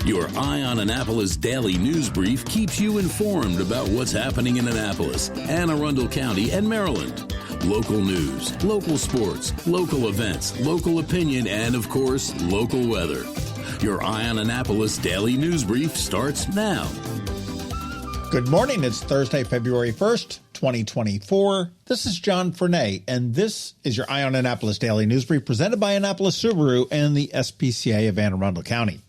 Your Eye on Annapolis daily news brief keeps you informed about what's happening in Annapolis, Anne Arundel County, and Maryland. Local news, local sports, local events, local opinion, and, of course, local weather. Your Eye on Annapolis daily news brief starts now. Good morning. It's Thursday, February 1st, 2024. This is John Fernay, and this is your Eye on Annapolis daily news brief presented by Annapolis Subaru and the SPCA of Anne Arundel County.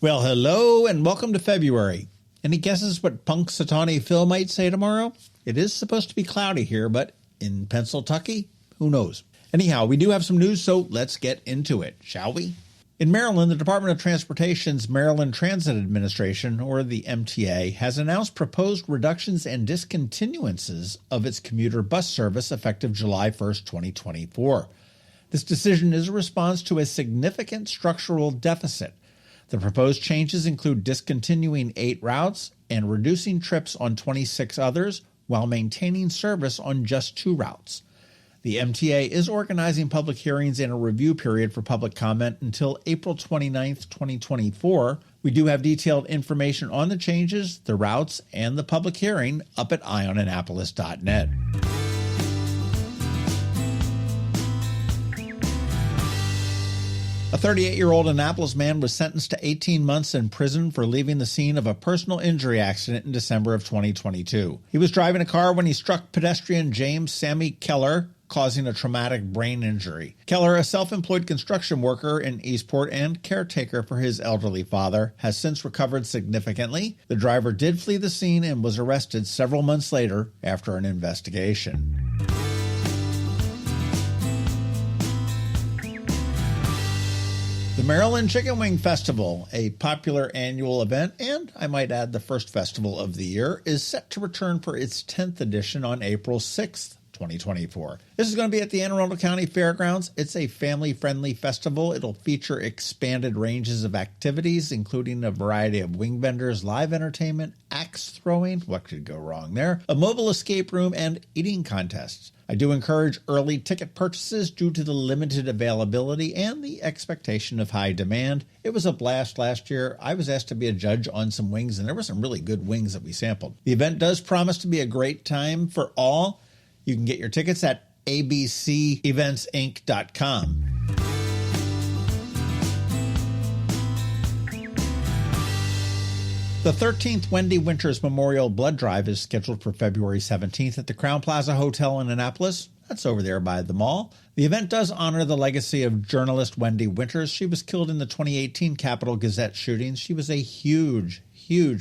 Well, hello and welcome to February. Any guesses what Punxsutawney Phil might say tomorrow? It is supposed to be cloudy here, but in Pennsylvania, who knows? Anyhow, we do have some news, so let's get into it, shall we? In Maryland, the Department of Transportation's Maryland Transit Administration, or the MTA, has announced proposed reductions and discontinuances of its commuter bus service effective July 1st, 2024. This decision is a response to a significant structural deficit. The proposed changes include discontinuing 8 routes and reducing trips on 26 others while maintaining service on just 2 routes. The MTA is organizing public hearings and a review period for public comment until April 29th, 2024. We do have detailed information on the changes, the routes, and the public hearing up at eyeonannapolis.net. A 38-year-old Annapolis man was sentenced to 18 months in prison for leaving the scene of a personal injury accident in December of 2022. He was driving a car when he struck pedestrian James Sammy Keller, causing a traumatic brain injury. Keller, a self-employed construction worker in Eastport and caretaker for his elderly father, has since recovered significantly. The driver did flee the scene and was arrested several months later after an investigation. The Maryland Chicken Wing Festival, a popular annual event, and I might add the first festival of the year, is set to return for its 10th edition on April 6th, 2024. This is going to be at the Anne Arundel County Fairgrounds. It's a family-friendly festival. It'll feature expanded ranges of activities, including a variety of wing vendors, live entertainment, axe throwing, what could go wrong there, a mobile escape room, and eating contests. I do encourage early ticket purchases due to the limited availability and the expectation of high demand. It was a blast last year. I was asked to be a judge on some wings, and there were some really good wings that we sampled. The event does promise to be a great time for all. You can get your tickets at abceventsinc.com. The 13th Wendy Winters Memorial Blood Drive is scheduled for February 17th at the Crown Plaza Hotel in Annapolis. That's over there by the mall. The event does honor the legacy of journalist Wendy Winters. She was killed in the 2018 Capitol Gazette shootings. She was a huge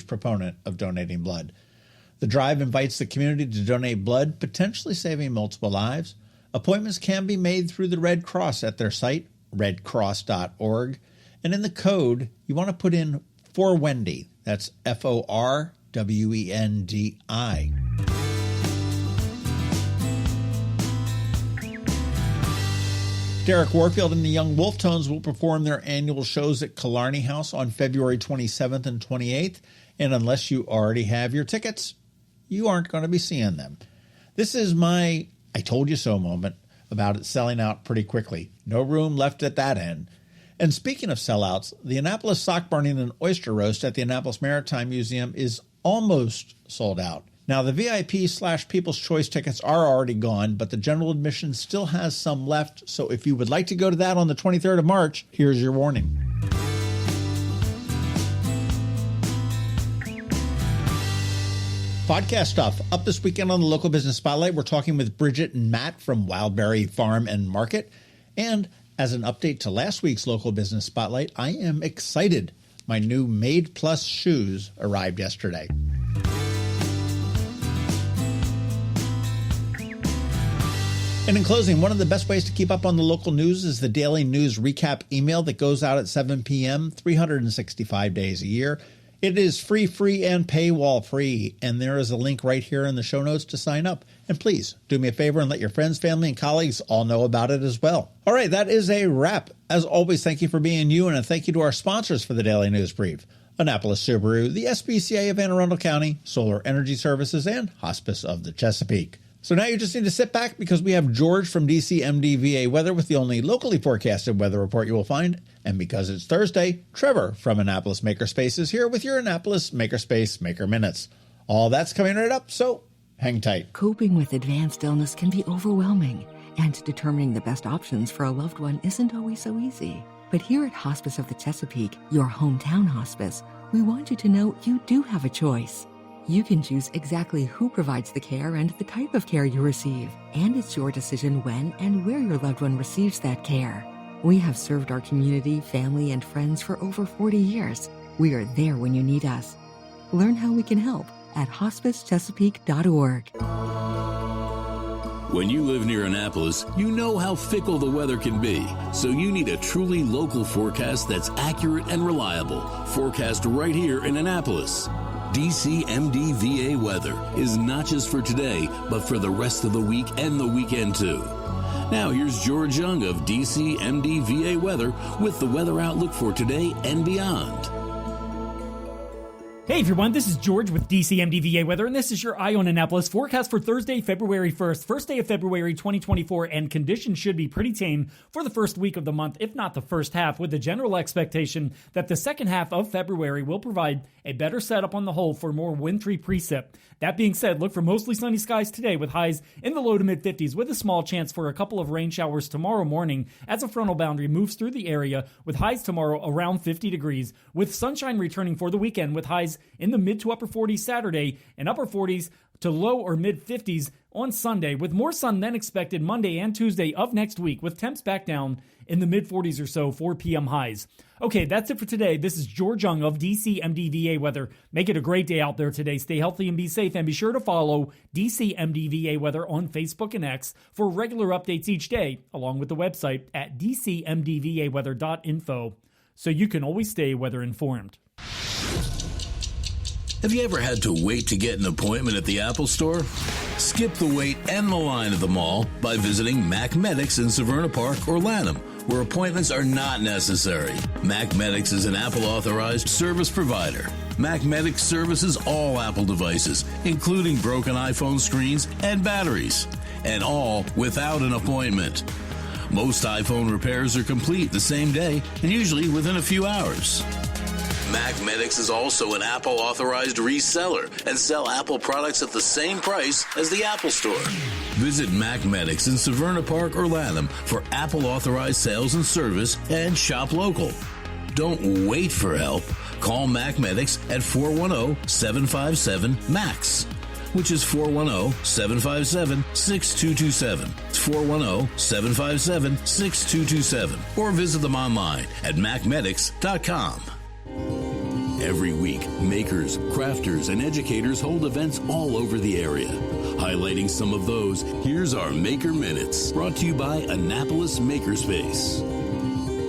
proponent of donating blood. The drive invites the community to donate blood, potentially saving multiple lives. Appointments can be made through the Red Cross at their site, redcross.org. And in the code, you want to put in for Wendy. That's FORWENDI. Derek Warfield and the Young Wolfe Tones will perform their annual shows at Killarney House on February 27th and 28th. And unless you already have your tickets, you aren't going to be seeing them. This is my I told you so moment about it selling out pretty quickly. No room left at that end. And speaking of sellouts, the Annapolis Sock Burning and Oyster Roast at the Annapolis Maritime Museum is almost sold out. Now, the VIP/People's Choice tickets are already gone, but the general admission still has some left. So if you would like to go to that on the 23rd of March, here's your warning. Podcast stuff. Up this weekend on the Local Business Spotlight, we're talking with Bridget and Matt from Wildberry Farm and Market. And as an update to last week's Local Business Spotlight, I am excited. My new Made Plus shoes arrived yesterday. And in closing, one of the best ways to keep up on the local news is the daily news recap email that goes out at 7 p.m. 365 days a year. It is free, and paywall free, and there is a link right here in the show notes to sign up. And please, do me a favor and let your friends, family, and colleagues all know about it as well. All right, that is a wrap. As always, thank you for being you, and a thank you to our sponsors for the Daily News Brief. Annapolis Subaru, the SPCA of Anne Arundel County, Solar Energy Services, and Hospice of the Chesapeake. So now you just need to sit back because we have George from DCMDVA Weather with the only locally forecasted weather report you will find. And because it's Thursday, Trevor from Annapolis Makerspace is here with your Annapolis Makerspace Maker Minutes. All that's coming right up, so hang tight. Coping with advanced illness can be overwhelming, and determining the best options for a loved one isn't always so easy. But here at Hospice of the Chesapeake, your hometown hospice, we want you to know you do have a choice. You can choose exactly who provides the care and the type of care you receive, and it's your decision when and where your loved one receives that care. We have served our community, family, and friends for over 40 years. We are there when you need us. Learn how we can help at hospicechesapeake.org. When you live near Annapolis, you know how fickle the weather can be. So you need a truly local forecast that's accurate and reliable. Forecast right here in Annapolis. DCMDVA Weather is not just for today, but for the rest of the week and the weekend too. Now here's George Young of DCMDVA Weather with the weather outlook for today and beyond. Hey everyone, this is George with DCMDVA Weather, and this is your Eye on Annapolis forecast for Thursday, February 1st, first day of February 2024, and conditions should be pretty tame for the first week of the month, if not the first half, with the general expectation that the second half of February will provide a better setup on the whole for more wintry precip. That being said, look for mostly sunny skies today with highs in the low to mid 50s with a small chance for a couple of rain showers tomorrow morning as a frontal boundary moves through the area with highs tomorrow around 50 degrees, with sunshine returning for the weekend with highs in the mid to upper 40s Saturday and upper 40s to low or mid 50s on Sunday, with more sun than expected Monday and Tuesday of next week, with temps back down in the mid 40s or so, 4 p.m. highs. Okay, that's it for today. This is George Young of DCMDVA Weather. Make it a great day out there today. Stay healthy and be safe, and be sure to follow DCMDVA Weather on Facebook and X for regular updates each day, along with the website at dcmdvaweather.info, so you can always stay weather informed. Have you ever had to wait to get an appointment at the Apple Store? Skip the wait and the line at the mall by visiting Mac Medics in Severna Park or Lanham, where appointments are not necessary. Mac Medics is an Apple-authorized service provider. Mac Medics services all Apple devices, including broken iPhone screens and batteries, and all without an appointment. Most iPhone repairs are complete the same day and usually within a few hours. Mac Medics is also an Apple-authorized reseller and sell Apple products at the same price as the Apple Store. Visit Mac Medics in Severna Park or Lanham for Apple-authorized sales and service, and shop local. Don't wait for help. Call Mac Medics at 410-757-MAX, which is 410-757-6227. It's 410-757-6227. Or visit them online at macmedics.com. Every week, makers, crafters, and educators hold events all over the area. Highlighting some of those, here's our Maker Minutes, brought to you by Annapolis Makerspace.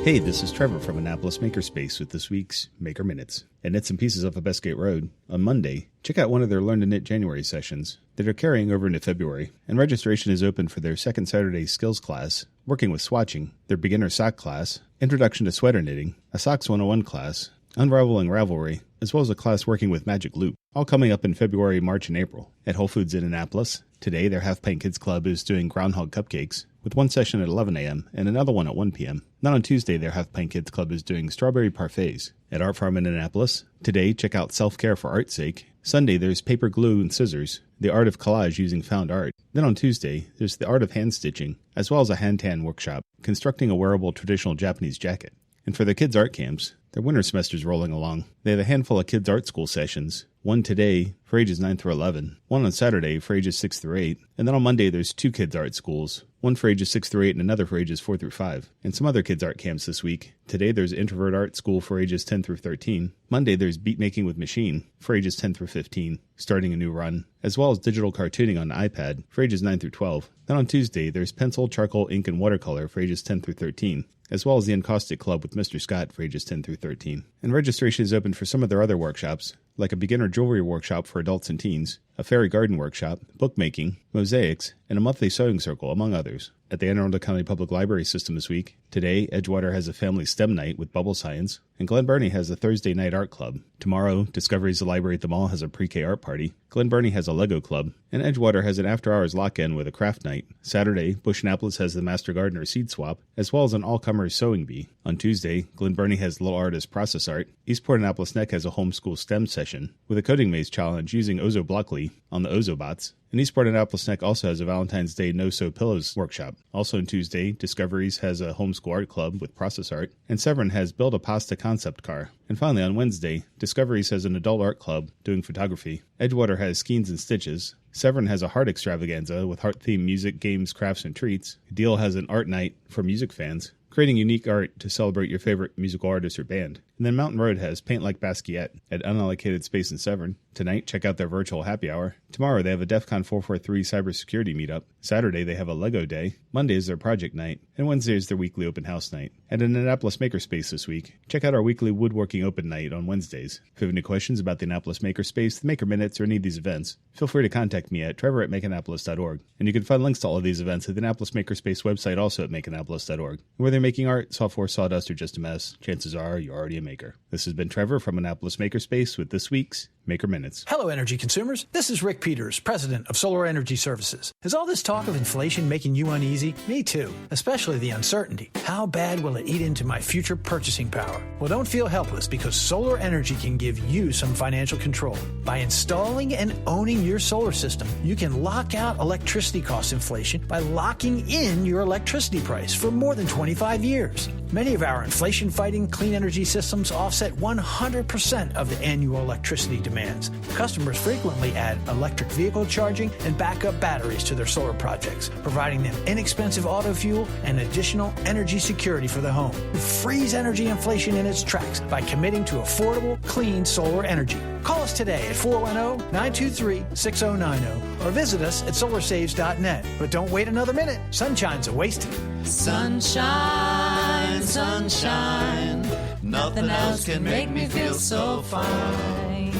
Hey, this is Trevor from Annapolis Makerspace with this week's Maker Minutes. At Knits and Pieces off of Bestgate Road, on Monday, check out one of their Learn to Knit January sessions that are carrying over into February, and registration is open for their second Saturday skills class, working with swatching, their beginner sock class, introduction to sweater knitting, a Socks 101 class, Unraveling Ravelry, as well as a class working with Magic Loop, all coming up in February, March, and April. At Whole Foods in Annapolis, today their Half Pint Kids Club is doing groundhog cupcakes, with one session at 11 a.m. and another one at 1 p.m. Then on Tuesday, their Half Pint Kids Club is doing strawberry parfaits. At Art Farm in Annapolis, today check out Self-Care for Art's Sake. Sunday, there's paper glue and scissors, the art of collage using found art. Then on Tuesday, there's the art of hand stitching, as well as a hand tan workshop, constructing a wearable traditional Japanese jacket. And for the kids' art camps, their winter semester's rolling along. They have a handful of kids' art school sessions, one today for ages 9 through 11, one on Saturday for ages 6 through 8, and then on Monday there's 2 kids' art schools, one for ages 6 through 8 and another for ages 4 through 5, and some other kids' art camps this week. Today there's Introvert Art School for ages 10 through 13. Monday there's Beat Making with Machine for ages 10 through 15, starting a new run, as well as digital cartooning on the iPad for ages 9 through 12. Then on Tuesday there's Pencil, Charcoal, Ink, and Watercolor for ages 10 through 13, as well as the Encaustic Club with Mr. Scott for ages 10 through 13. And registration is open for some of their other workshops, like a beginner jewelry workshop for adults and teens, a fairy garden workshop, bookmaking, mosaics, and a monthly sewing circle, among others. at the Anne Arundel County Public Library System this week. Today, Edgewater has a family STEM night with bubble science, and Glen Burnie has a Thursday night art club. Tomorrow, Discovery's The Library at the Mall has a pre-K art party. Glen Burnie has a Lego club, and Edgewater has an after-hours lock-in with a craft night. Saturday, Bush Annapolis has the Master Gardener seed swap, as well as an all-comers sewing bee. On Tuesday, Glen Burnie has Little Artist Process Art. Eastport Annapolis Neck has a homeschool STEM session with a coding maze challenge using Ozo Blockly on the Ozobots. And Eastport Annapolis Neck also has a Valentine's Day No-Sew Pillows workshop. Also on Tuesday, Discoveries has a homeschool art club with process art, and Severn has Build a Pasta concept car. And finally, on Wednesday, Discoveries has an adult art club doing photography. Edgewater has Skeins and Stitches. Severn has a heart extravaganza with heart-themed music, games, crafts, and treats. Deal has an art night for music fans, creating unique art to celebrate your favorite musical artist or band. And then Mountain Road has Paint Like Basquiat at unallocated space in Severn. Tonight, check out their virtual happy hour. Tomorrow, they have a DEF CON 443 cybersecurity meetup. Saturday, they have a Lego day. Monday is their project night. And Wednesday is their weekly open house night. And an Annapolis Makerspace this week. Check out our weekly woodworking open night on Wednesdays. If you have any questions about the Annapolis Makerspace, the Maker Minutes, or any of these events, feel free to contact me at trevor@makeannapolis.org. And you can find links to all of these events at the Annapolis Makerspace website, also at makeannapolis.org. Whether you're making art, software, sawdust, or just a mess, chances are you're already a maker. This has been Trevor from Annapolis Makerspace with this week's Maker Minutes. Hello, energy consumers. This is Rick Peters, president of Solar Energy Services. Is all this talk of inflation making you uneasy? Me too, especially the uncertainty. How bad will it eat into my future purchasing power? Well, don't feel helpless, because solar energy can give you some financial control. By installing and owning your solar system, you can lock out electricity cost inflation by locking in your electricity price for more than 25 years. Many of our inflation-fighting clean energy systems offset 100% of the annual electricity demands. Customers frequently add electric vehicle charging and backup batteries to their solar projects, providing them inexpensive auto fuel and additional energy security for the home. Freeze energy inflation in its tracks by committing to affordable, clean solar energy. Call us today at 410-923-6090 or visit us at solarsaves.net. But don't wait another minute. Sunshine's a wasted. Sunshine, sunshine, nothing else can make me feel so fine.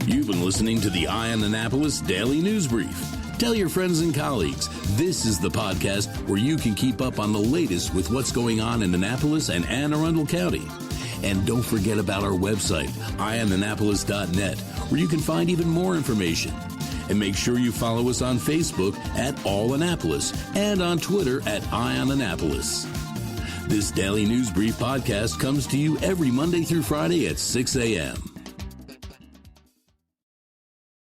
You've been listening to the Eye on Annapolis Daily News Brief. Tell your friends and colleagues, this is the podcast where you can keep up on the latest with what's going on in Annapolis and Anne Arundel County. And don't forget about our website, eyeonannapolis.net, where you can find even more information. And make sure you follow us on Facebook at All Annapolis and on Twitter at Eye on Annapolis. This Daily News Brief podcast comes to you every Monday through Friday at 6 a.m.